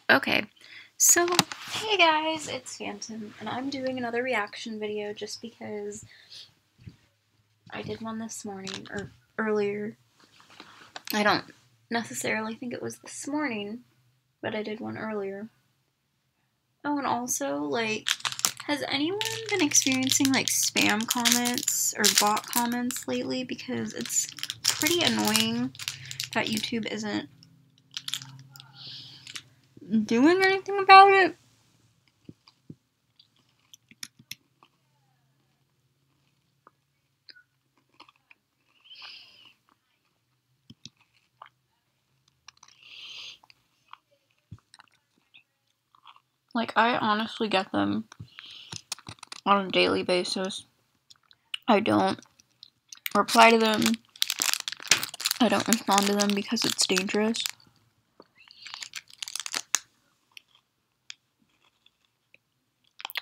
Okay, so hey guys, it's Phantom, and I'm doing another reaction video just because I did one this morning, or earlier. I don't necessarily think it was this morning, but I did one earlier. Oh, and also, like, has anyone been experiencing, like, spam comments or bot comments lately? Because it's pretty annoying that YouTube isn't doing anything about it. Like, I honestly get them on a daily basis. I don't reply to them. I don't respond to them because it's dangerous.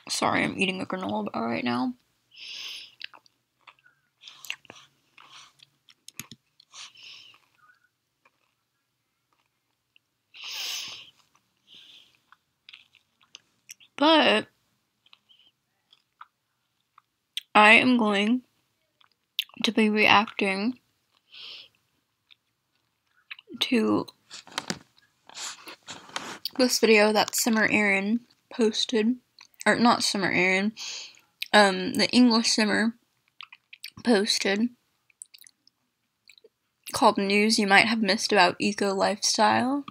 Sorry, I'm eating a granola bar right now. But I am going to be reacting to this video that Simmer Aaron posted, or not Simmer Aaron, the English Simmer posted, called News You Might Have Missed About Eco Lifestyle.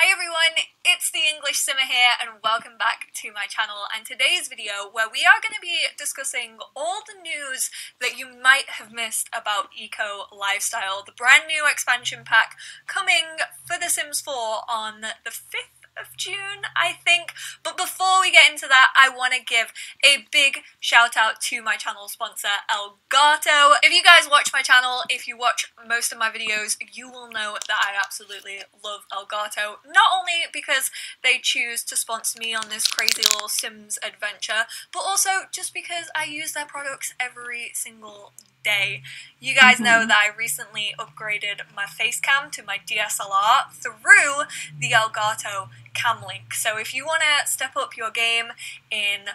Hi everyone, it's the English Simmer here and welcome back to my channel and today's video where we are going to be discussing all the news that you might have missed about Eco Lifestyle, the brand new expansion pack coming for The Sims 4 on the 5th of June, I think. But before we get into that, I want to give a big shout out to my channel sponsor, Elgato. If you guys watch my channel, if you watch most of my videos, you will know that I absolutely love Elgato. Not only because they choose to sponsor me on this crazy little Sims adventure, but also just because I use their products every single day. You guys know that I recently upgraded my face cam to my DSLR through the Elgato Cam Link. So if you want to step up your game in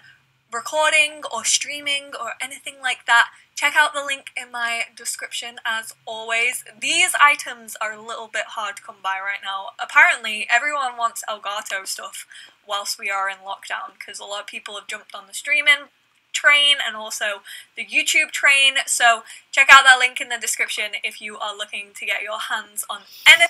recording or streaming or anything like that, check out the link in my description as always. These items are a little bit hard to come by right now. Apparently everyone wants Elgato stuff whilst we are in lockdown because a lot of people have jumped on the streaming train and also the YouTube train, so check out that link in the description if you are looking to get your hands on anything.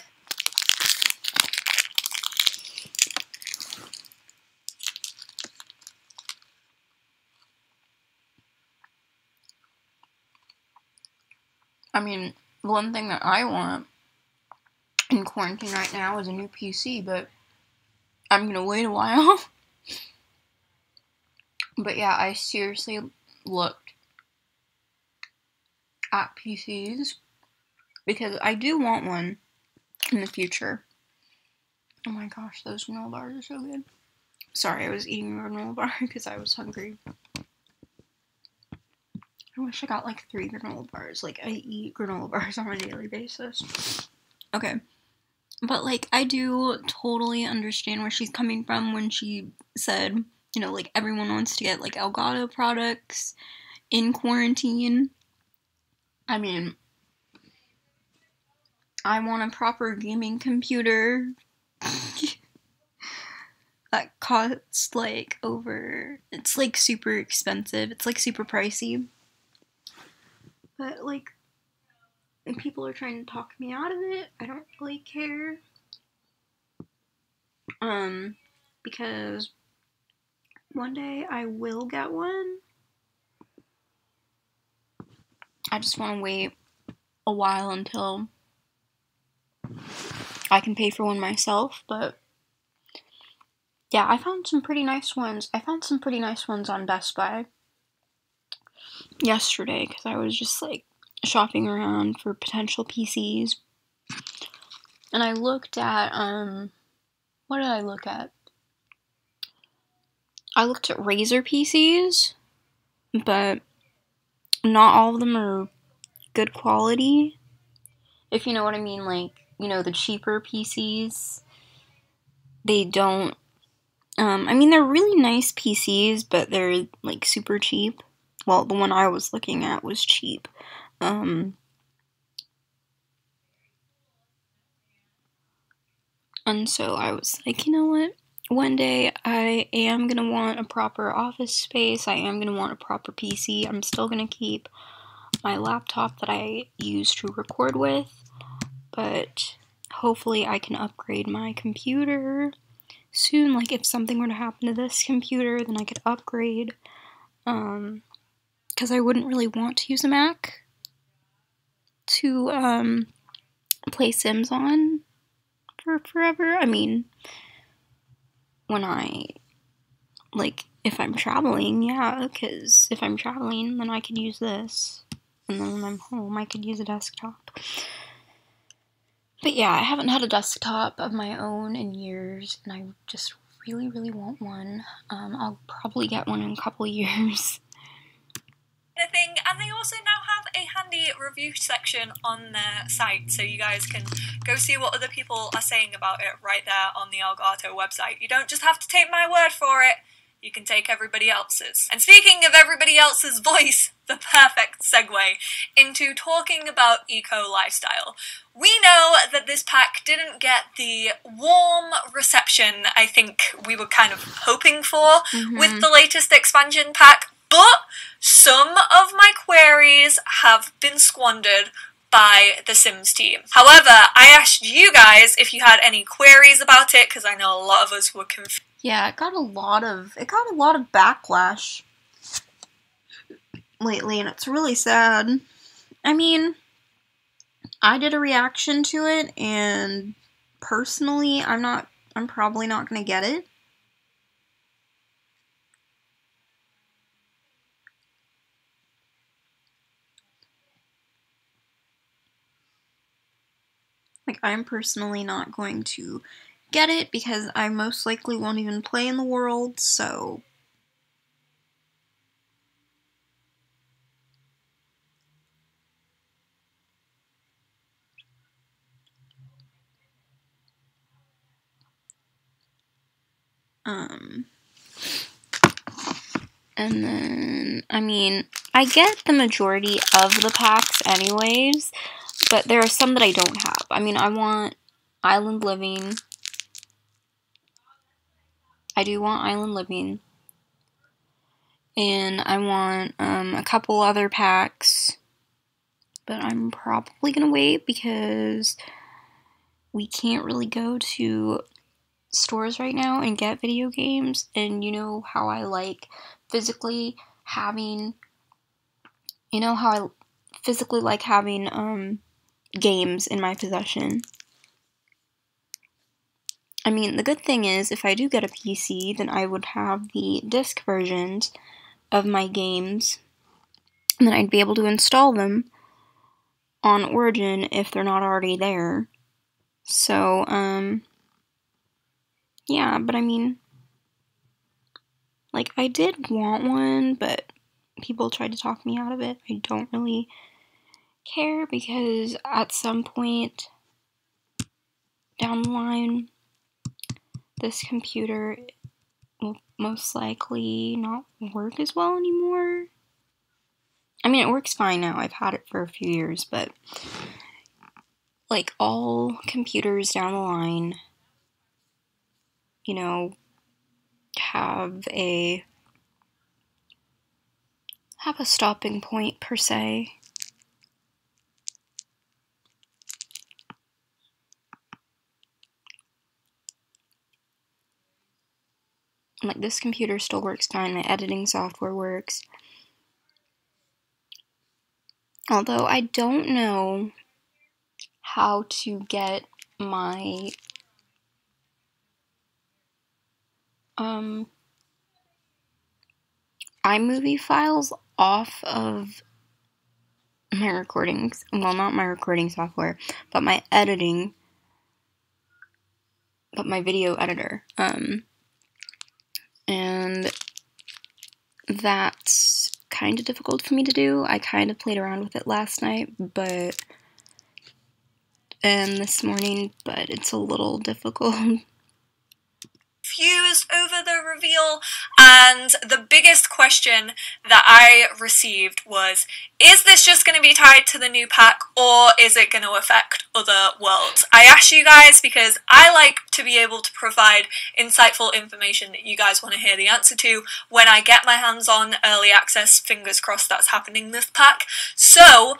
I mean, one thing that I want in quarantine right now is a new PC, but I'm gonna wait a while. But yeah, I seriously looked at PCs because I do want one in the future. Oh my gosh, those granola bars are so good. Sorry, I was eating a granola bar because I was hungry. I wish I got like 3 granola bars. Like, I eat granola bars on a daily basis. Okay. But, like, I do totally understand where she's coming from when she said, you know, like, everyone wants to get, like, Elgato products in quarantine. I mean, I want a proper gaming computer that costs, like, it's, like, super expensive. It's, like, super pricey. But, like, if people are trying to talk me out of it, I don't really care. Because one day I will get one. I just want to wait a while until I can pay for one myself, but yeah, I found some pretty nice ones. I found some pretty nice ones on Best Buy yesterday because I was just like shopping around for potential PCs. And I looked at, what did I look at? I looked at Razer PCs, but not all of them are good quality. If you know what I mean, like, you know, the cheaper PCs, they don't, I mean, they're really nice PCs, but they're, like, super cheap. Well, the one I was looking at was cheap. And so I was like, you know what? One day I am gonna want a proper office space. I am gonna want a proper PC. I'm still gonna keep my laptop that I use to record with, but hopefully I can upgrade my computer soon. Like, if something were to happen to this computer, then I could upgrade, because I wouldn't really want to use a Mac to, play Sims on for forever. I mean, when I, like, if I'm traveling, yeah, because if I'm traveling, then I could use this, and then when I'm home, I could use a desktop. But yeah, I haven't had a desktop of my own in years, and I just really, really want one. I'll probably get one in a couple years. Thing, and they also now have a handy review section on their site, so you guys can go see what other people are saying about it right there on the Elgato website. You don't just have to take my word for it, you can take everybody else's. And speaking of everybody else's voice, the perfect segue into talking about eco lifestyle. We know that this pack didn't get the warm reception I think we were kind of hoping for with the latest expansion pack, but some of my queries have been squandered by the Sims team. However, I asked you guys if you had any queries about it, because I know a lot of us were confused. Yeah, it got a lot of backlash lately, and it's really sad. I mean, I did a reaction to it, and personally, I'm probably not gonna get it. Like, I'm personally not going to get it because I most likely won't even play in the world, so... And then, I mean, I get the majority of the packs anyways, but there are some that I don't have. I mean, I want Island Living. I do want Island Living. And I want a couple other packs, but I'm probably gonna wait because we can't really go to stores right now and get video games, and you know how I like physically having, games in my possession. I mean, the good thing is, if I do get a PC, then I would have the disc versions of my games, and then I'd be able to install them on Origin if they're not already there. So, yeah, but I mean, like, I did want one, but people tried to talk me out of it. I don't really care, because at some point down the line, this computer will most likely not work as well anymore. I mean, it works fine now. I've had it for a few years, but like all computers down the line, you know, have a stopping point per se. Like, this computer still works fine. My editing software works. Although I don't know how to get my iMovie files off of my recordings. Well, not my recording software, but my video editor. And that's kind of difficult for me to do. I kind of played around with it last night, and this morning, but it's a little difficult. Confused over the reveal, and the biggest question that I received was, is this just going to be tied to the new pack, or is it going to affect other worlds? I asked you guys because I like to be able to provide insightful information that you guys want to hear the answer to when I get my hands on early access. Fingers crossed that's happening this pack. So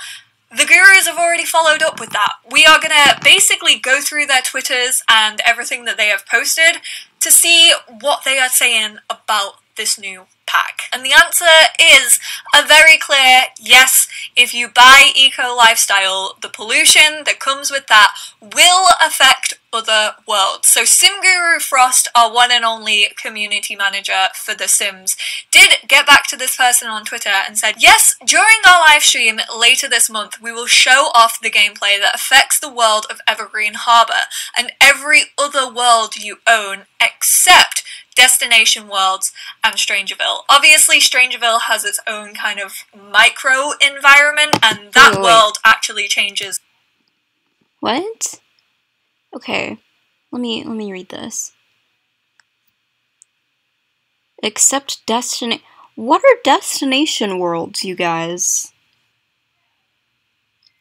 the gurus have already followed up with that. We are going to basically go through their Twitters and everything that they have posted to see what they are saying about this new pack. And the answer is a very clear yes. If you buy Eco Lifestyle, the pollution that comes with that will affect other worlds. So SimGuru Frost, our one and only community manager for The Sims, did get back to this person on Twitter and said, yes, during our live stream later this month, we will show off the gameplay that affects the world of Evergreen Harbour and every other world you own except Destination Worlds and Strangerville. Obviously, Strangerville has its own kind of micro environment, and that world actually changes. What? Okay, let me read this. Except what are destination worlds, you guys?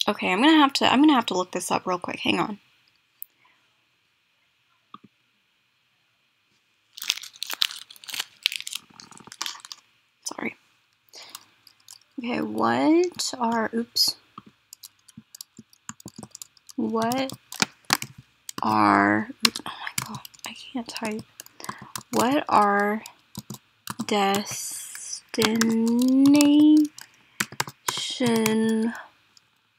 Okay, I'm gonna have to look this up real quick. Hang on. Sorry. Okay, what are oh my god, I can't type. What are destination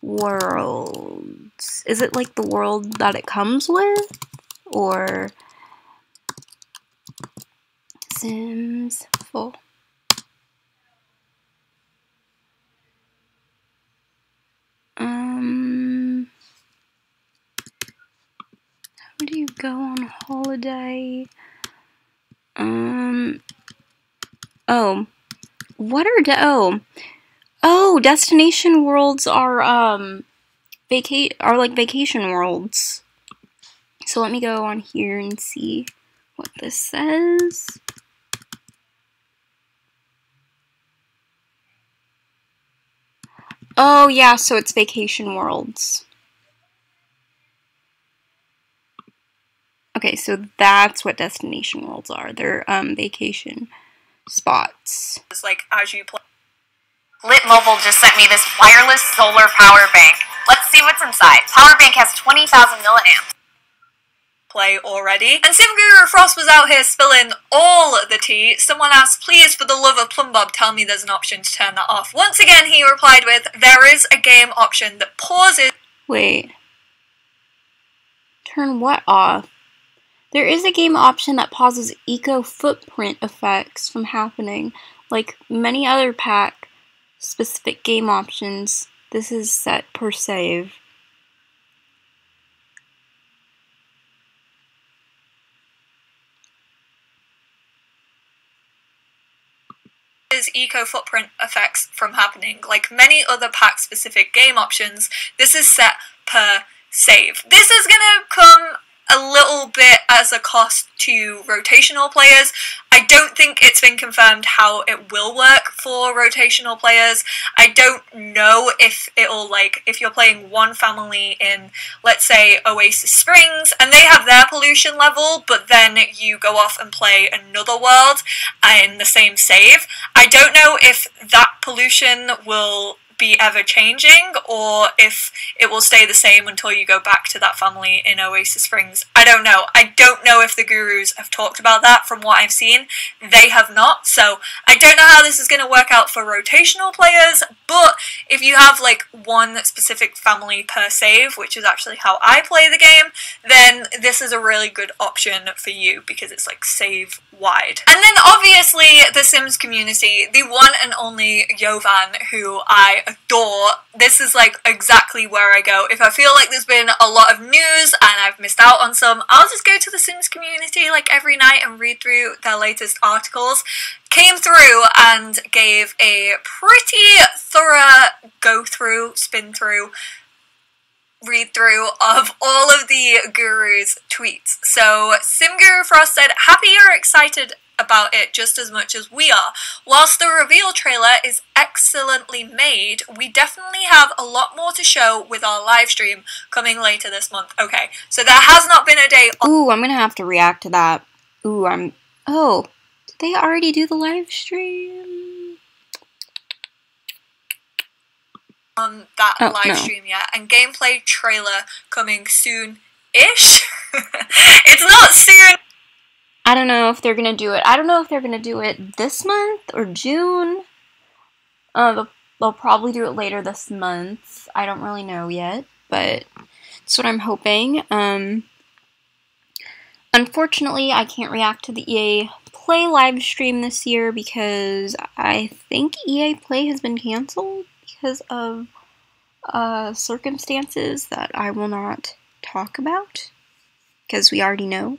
worlds? Is it like the world that it comes with? Or Sims full? How do you go on holiday? Destination worlds are like vacation worlds. So let me go on here and see what this says. Oh yeah, so it's vacation worlds. Okay, so that's what destination worlds are. They're vacation spots. It's like as you play. Lit Mobile just sent me this wireless solar power bank. Let's see what's inside. Power bank has 20,000 milliamps. Play already. And SimGuru Frost was out here spilling all the tea. Someone asked, please, for the love of Plumbob, tell me there's an option to turn that off. Once again, he replied with, there is a game option that pauses. Wait. Turn what off? There is a game option that pauses eco-footprint effects from happening. Like many other pack-specific game options, this is set per save. Eco-footprint effects from happening. Like many other pack-specific game options, this is set per save. This is gonna come a little bit as a cost to rotational players. I don't think it's been confirmed how it will work for rotational players. I don't know if it'll, like, if you're playing one family in, let's say, Oasis Springs, and they have their pollution level, but then you go off and play another world in the same save. I don't know if that pollution will be ever changing, or if it will stay the same until you go back to that family in Oasis Springs. I don't know. I don't know if the gurus have talked about that. From what I've seen, they have not, so I don't know how this is going to work out for rotational players, but if you have like one specific family per save, which is actually how I play the game, then this is a really good option for you because it's like save wide. And then obviously the Sims community, the one and only Jovan, who I adore. This is like exactly where I go if I feel like there's been a lot of news and I've missed out on some. I'll just go to the Sims community like every night and read through their latest articles. Came through and gave a pretty thorough spin through, read through of all of the Guru's tweets. So SimGuru Frost said, happy you're excited about it just as much as we are. Whilst the reveal trailer is excellently made, we definitely have a lot more to show with our live stream coming later this month. Okay, so there has not been a day. Ooh, I'm gonna have to react to that. Ooh, oh, did they already do the live stream? On that live stream yet, and gameplay trailer coming soon-ish. It's not soon. I don't know if they're gonna do it. I don't know if they're gonna do it this month or June. They'll probably do it later this month. I don't really know yet, but that's what I'm hoping. Unfortunately, I can't react to the EA Play live stream this year because I think EA Play has been canceled because of circumstances that I will not talk about because we already know.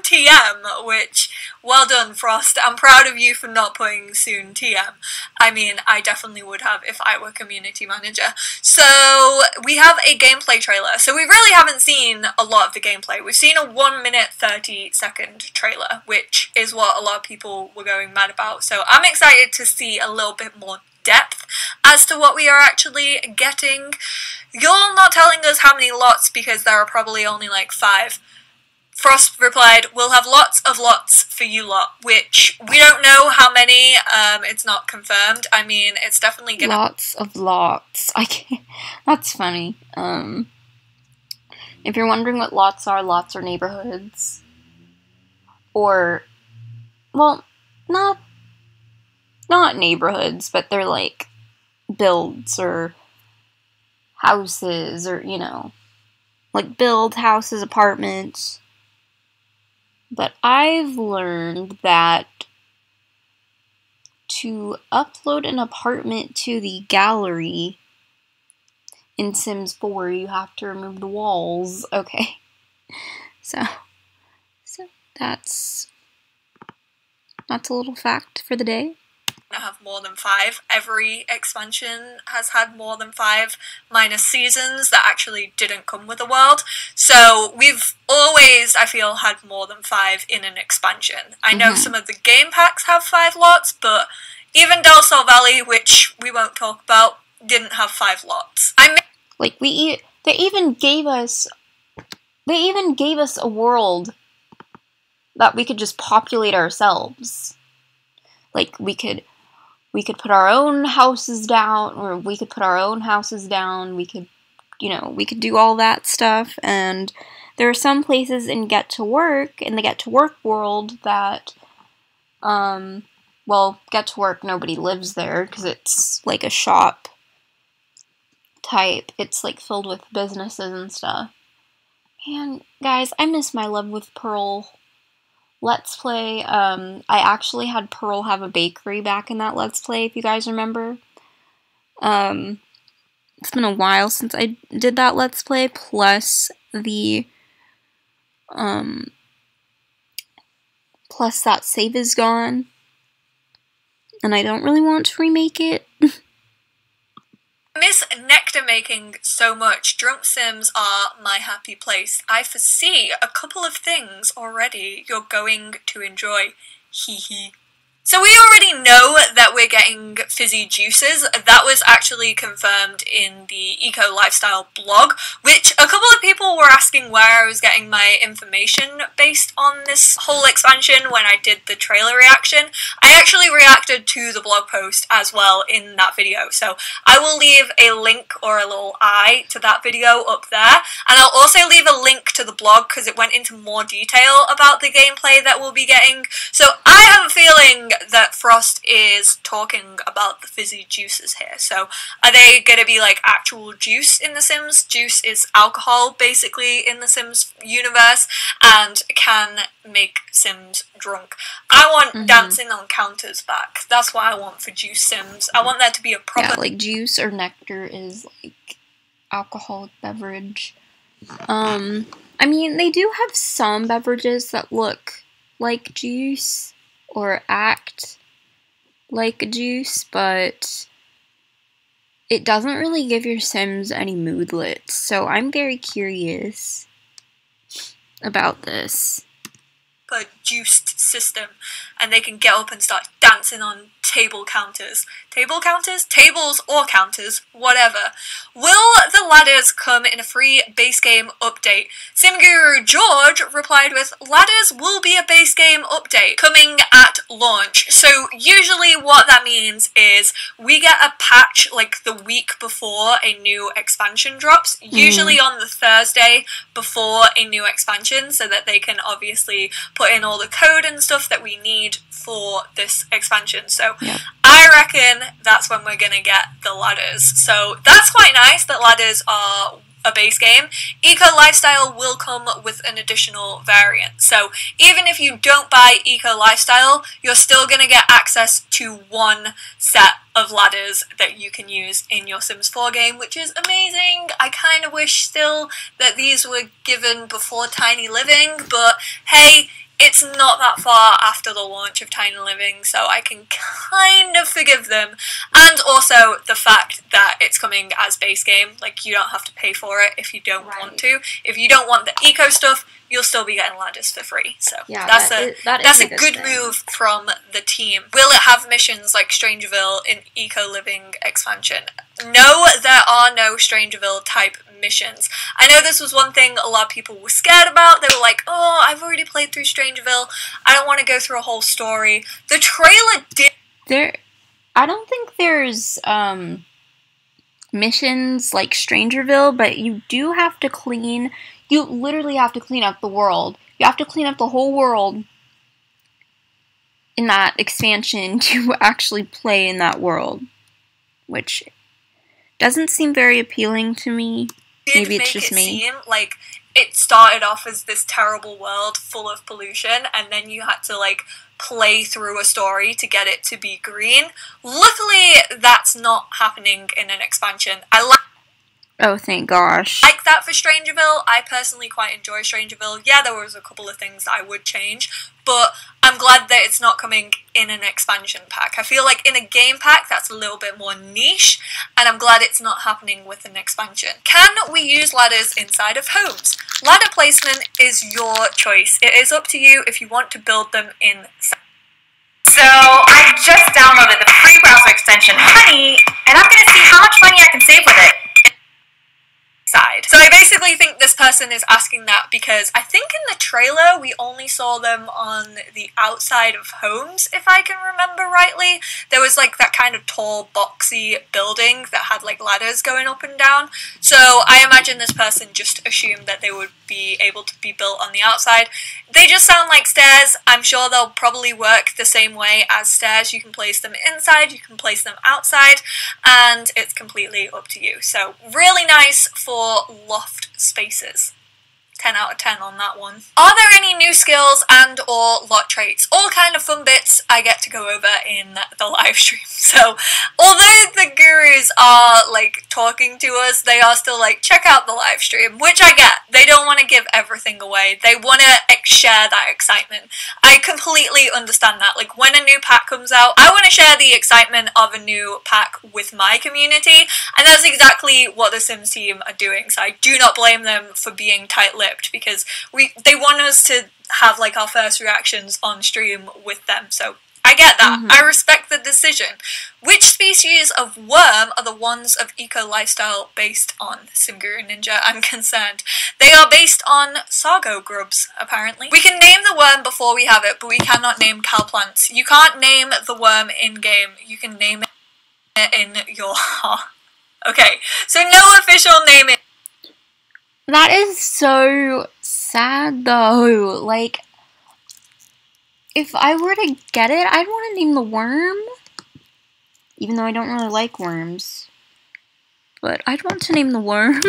TM, which, well done, Frost. I'm proud of you for not putting soon TM. I mean, I definitely would have if I were community manager. So, we have a gameplay trailer. So, we really haven't seen a lot of the gameplay. We've seen a 1 minute 30-second trailer, which is what a lot of people were going mad about. So, I'm excited to see a little bit more depth as to what we are actually getting. You're not telling us how many lots because there are probably only like 5. Frost replied, we'll have lots of lots for you lot, which we don't know how many, it's not confirmed. I mean, it's definitely gonna... Lots of lots. I can't... That's funny. If you're wondering what lots are neighborhoods. Or, well, not neighborhoods, but they're like builds or houses or, you know, like build houses, apartments. But I've learned that to upload an apartment to the gallery in Sims 4, you have to remove the walls. Okay. So that's a little fact for the day. Have more than 5. Every expansion has had more than 5 minus seasons that actually didn't come with the world. So we've always, I feel, had more than 5 in an expansion. I know some of the game packs have 5 lots, but even Del Sol Valley, which we won't talk about, didn't have 5 lots. Like they even gave us a world that we could just populate ourselves. Like we could put our own houses down, or we could put our own houses down, we could do all that stuff, and there are some places in the Get to Work world that, well, Get to Work, nobody lives there, because it's like a shop type, it's like filled with businesses and stuff. Man, guys, I miss my Love with Pearl Let's Play. I actually had Pearl have a bakery back in that Let's Play, if you guys remember. It's been a while since I did that Let's Play, plus the, plus that save is gone. And I don't really want to remake it. Miss nectar making so much. Drunk Sims are my happy place. I foresee a couple of things already you're going to enjoy. Hee hee. So we already know that we're getting fizzy juices. That was actually confirmed in the Eco Lifestyle blog, which a couple of people were asking where I was getting my information based on this whole expansion when I did the trailer reaction. I actually reacted to the blog post as well in that video, so I will leave a link or a little eye to that video up there, and I'll also leave a link to the blog because it went into more detail about the gameplay that we'll be getting. So I have a feeling that Frost is talking about the fizzy juices here. So are they going to be like actual juice in The Sims? Juice is alcohol basically in The Sims universe and can make Sims drunk. I want dancing on counters back. That's what I want for Juice Sims. I want there to be a proper... Yeah, like juice or nectar is like alcoholic beverage. I mean, they do have some beverages that look like juice or act like juice, but it doesn't really give your Sims any moodlets, so I'm very curious about this. A juiced system, and they can get up and start dancing on table counters. Table counters? Tables or counters, whatever. Will the ladders come in a free base game update? SimGuru George replied with, ladders will be a base game update coming at launch. So usually what that means is we get a patch like the week before a new expansion drops, usually on the Thursday before a new expansion, so that they can obviously put in all the code and stuff that we need for this expansion. So I reckon that's when we're gonna get the ladders. So that's quite nice that ladders are a base game. Eco Lifestyle will come with an additional variant. So even if you don't buy Eco Lifestyle, you're still gonna get access to one set of ladders that you can use in your Sims 4 game, which is amazing. I kind of wish still that these were given before Tiny Living, but hey, it's not that far after the launch of Tiny Living, so I can kind of forgive them. And also the fact that it's coming as base game, like you don't have to pay for it if you don't want to. If you don't want the eco stuff, you'll still be getting ladders for free. So yeah, that's a good thing. move from the team. Will it have missions like Strangerville in Eco Living expansion? No, there are no Strangerville type missions. I know this was one thing a lot of people were scared about. They were like, oh, I've already played through Strangerville. I don't want to go through a whole story. The trailer did... I don't think there's missions like Strangerville, but you do have to clean... You literally have to clean up the world. You have to clean up the whole world in that expansion to actually play in that world, which doesn't seem very appealing to me. Maybe it's just me. Seem like it started off as this terrible world full of pollution, and then you had to like play through a story to get it to be green. Luckily, that's not happening in an expansion. Oh, thank gosh. Like that for Strangerville. I personally quite enjoy Strangerville. Yeah, there was a couple of things that I would change, but I'm glad that it's not coming in an expansion pack. I feel like in a game pack, that's a little bit more niche, and I'm glad it's not happening with an expansion. Can we use ladders inside of homes? Ladder placement is your choice. It is up to you if you want to build them inside. So I just downloaded the free browser extension Honey, and I'm going to see how much money I can save with it. So I basically think this person is asking that because I think in the trailer we only saw them on the outside of homes, if I can remember rightly. There was like that kind of tall boxy building that had like ladders going up and down. So I imagine this person just assumed that they would be able to be built on the outside. They just sound like stairs. I'm sure they'll probably work the same way as stairs. You can place them inside, you can place them outside, and it's completely up to you. So really nice for loft spaces. 10 out of 10 on that one. Are there any new skills and or lot traits? All kind of fun bits I get to go over in the live stream. So although the gurus are like talking to us, they are still like, check out the live stream, which I get. They don't want to give everything away. They want to share that excitement. I completely understand that. Like when a new pack comes out, I want to share the excitement of a new pack with my community, and that's exactly what the Sims team are doing. So I do not blame them for being tight-lipped, because they want us to have like our first reactions on stream with them. So I get that. I respect the decision. Which species of worm are the ones of Eco Lifestyle based on? SimGuru Ninja, I'm concerned. They are based on Sargo grubs, apparently. We can name the worm before we have it, but we cannot name cowplants. You can't name the worm in-game. You can name it in your heart. Okay, so no official naming. That is so sad, though. Like, if I were to get it, I'd want to name the worm. Even though I don't really like worms. But I'd want to name the worm.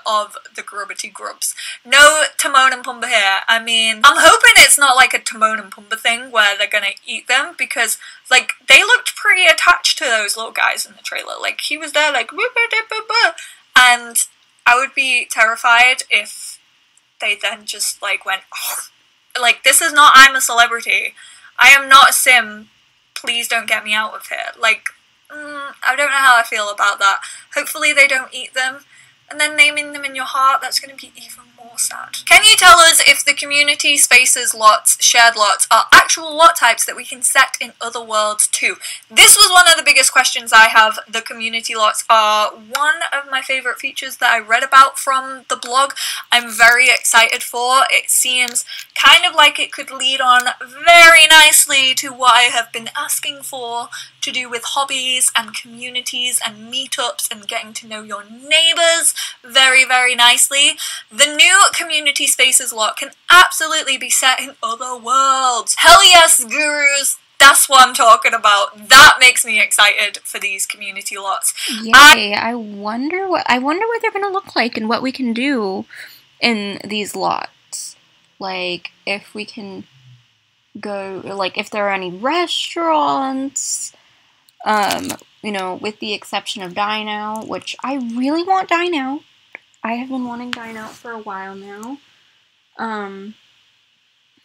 Of the Grubbity Grubs. No Timon and Pumbaa here. I mean, I'm hoping it's not like a Timon and Pumbaa thing where they're gonna eat them, because, like, they looked pretty attached to those little guys in the trailer. Like, he was there like, and I would be terrified if they then just, like, went, oh, like, this is not I'm a Celebrity. I am not a sim. Please don't get me out of here. Like, I don't know how I feel about that. Hopefully they don't eat them. And then naming them in your heart, that's going to be even more sad. Can you tell us if the community spaces lots, shared lots, are actual lot types that we can set in other worlds too? This was one of the biggest questions I have. The community lots are one of my favourite features that I read about from the blog. I'm very excited for. It seems kind of like it could lead on very nicely to what I have been asking for, to do with hobbies and communities and meetups and getting to know your neighbours very, very nicely. The new community spaces lot can absolutely be set in other worlds. Hell yes, gurus! That's what I'm talking about. That makes me excited for these community lots. Yay! I wonder what they're gonna look like and what we can do in these lots. Like, if we can go, like, if there are any restaurants. You know, with the exception of Dine Out, which I really want Dine Out. I have been wanting Dine Out for a while now. I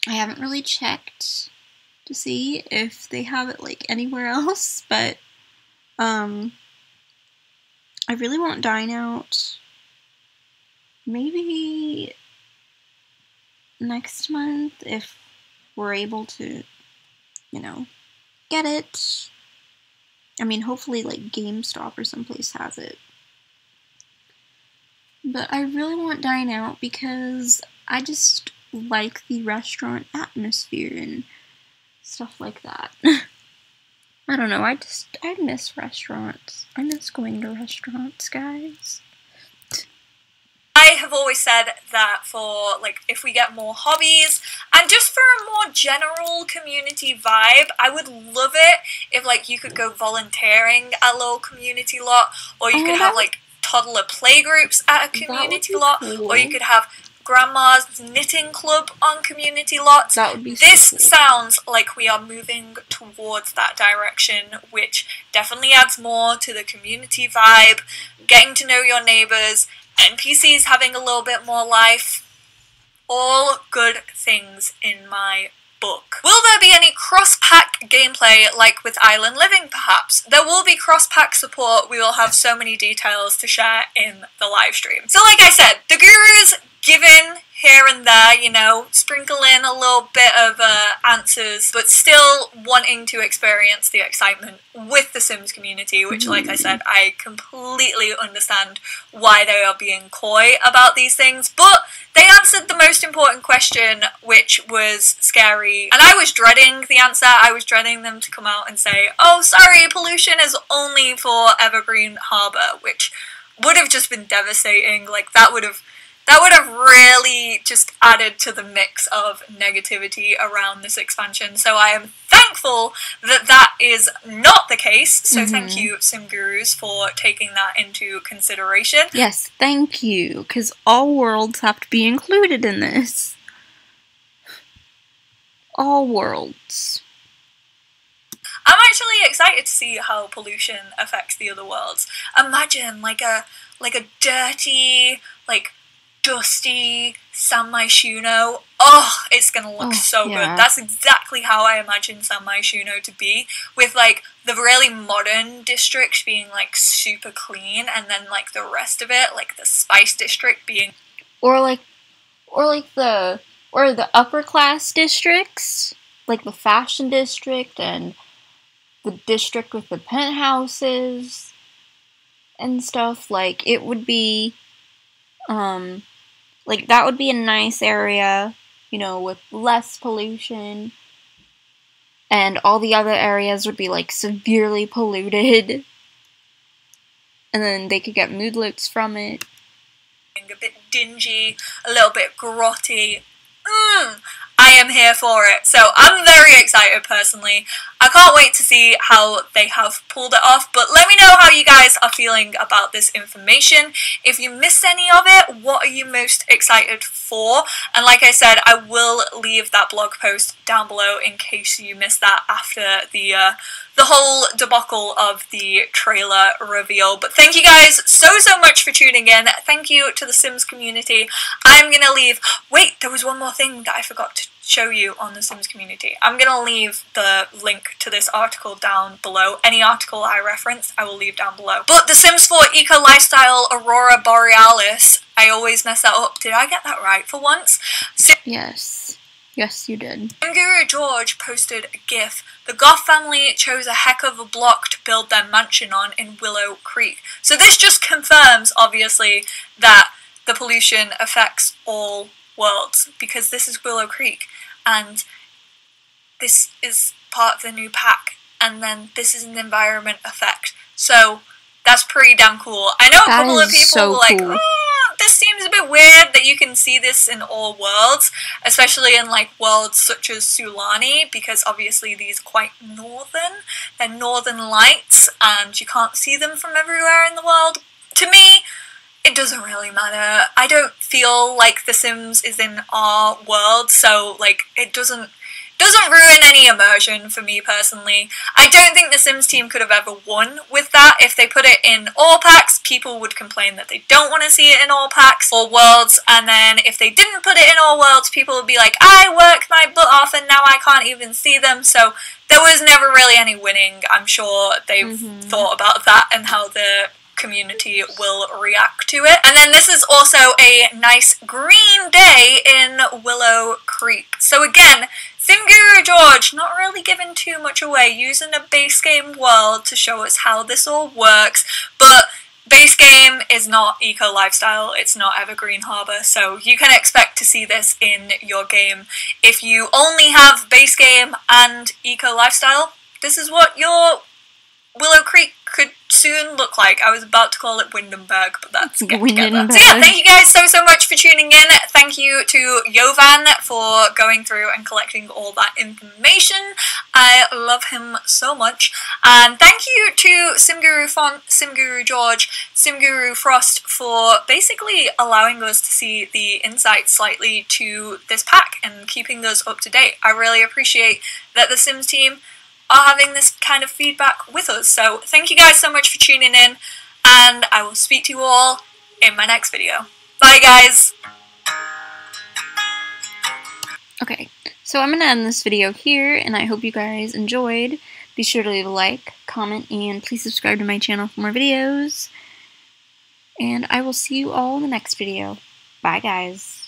haven't really checked to see if they have it, like, anywhere else, but, I really want Dine Out. Maybe next month, if we're able to, you know, get it. I mean, hopefully, like, GameStop or someplace has it. But I really want Dine Out because I just like the restaurant atmosphere and stuff like that. I don't know, I miss restaurants. I miss going to restaurants, guys. I have always said that for, like, if we get more hobbies, and just for a more general community vibe, I would love it if, like, you could go volunteering at a little community lot, or you could have, like, toddler playgroups at a community lot, or you could have grandma's knitting club on community lots. That would be This so cool. sounds like we are moving towards that direction, which definitely adds more to the community vibe, getting to know your neighbours, NPCs having a little bit more life. All good things in my book. Will there be any cross-pack gameplay like with Island Living perhaps? There will be cross-pack support. We will have so many details to share in the live stream. So like I said, the gurus give in here and there, you know, sprinkle in a little bit of answers, but still wanting to experience the excitement with the Sims community, which, like I said, I completely understand why they are being coy about these things, but they answered the most important question, which was scary, and I was dreading the answer. I was dreading them to come out and say, oh, sorry, pollution is only for Evergreen Harbour, which would have just been devastating. Like, that would have really just added to the mix of negativity around this expansion. So I am thankful that that is not the case. So thank you, Sim Gurus, for taking that into consideration. Yes, thank you, because all worlds have to be included in this. All worlds. I'm actually excited to see how pollution affects the other worlds. Imagine like a dirty, like, dusty San Myshuno. Oh, it's gonna look so good. That's exactly how I imagine San Myshuno to be, with like the really modern district being like super clean, and then like the rest of it, like the Spice District being or the upper class districts, like the Fashion District and the district with the penthouses and stuff. Like, it would be like, that would be a nice area, you know, with less pollution, and all the other areas would be, like, severely polluted, and then they could get moodlets from it. A bit dingy, a little bit grotty. I am here for it. So I'm very excited personally. I can't wait to see how they have pulled it off, but let me know how you guys are feeling about this information. If you missed any of it, what are you most excited for? And like I said, I will leave that blog post down below in case you missed that after the whole debacle of the trailer reveal. But thank you guys so much for tuning in. Thank you to the Sims community. I'm gonna leave... Wait, there was one more thing that I forgot to show you on the Sims community. I'm gonna leave the link to this article down below. Any article I reference, I will leave down below. But the Sims 4 Eco Lifestyle Aurora Borealis, I always mess that up. Did I get that right for once? Yes. Yes, you did. Guru George posted a GIF. The Goth family chose a heck of a block to build their mansion on in Willow Creek. So this just confirms, obviously, that the pollution affects all worlds, because this is Willow Creek, and this is part of the new pack, and then this is an environment effect. So that's pretty damn cool. I know a couple of people were like, cool. This seems a bit weird that you can see this in all worlds, especially in like worlds such as Sulani, because obviously these are quite northern. They're northern lights and you can't see them from everywhere in the world. To me, it doesn't really matter. I don't feel like The Sims is in our world, so like it doesn't ruin any immersion for me personally. I don't think the Sims team could have ever won with that. If they put it in all packs, people would complain that they don't want to see it in all packs or worlds, and then if they didn't put it in all worlds, people would be like, I worked my butt off and now I can't even see them. So there was never really any winning. I'm sure they've thought about that and how the community will react to it. And then this is also a nice green day in Willow Creek. So again, Guru George not really giving too much away, using a base game world to show us how this all works, but base game is not Eco Lifestyle, it's not Evergreen Harbour, so you can expect to see this in your game. If you only have base game and Eco Lifestyle, this is what your Willow Creek could soon look like. I was about to call it Windenburg, but that's get together. So yeah, thank you guys so much for tuning in. Thank you to Jovan for going through and collecting all that information. I love him so much. And thank you to Simguru Font, Simguru George, Simguru Frost for basically allowing us to see the insight slightly to this pack and keeping us up to date. I really appreciate that the Sims team are having this kind of feedback with us. So thank you guys so much for tuning in, and I will speak to you all in my next video. Bye guys! Okay, so I'm going to end this video here, and I hope you guys enjoyed. Be sure to leave a like, comment, and please subscribe to my channel for more videos. And I will see you all in the next video. Bye guys!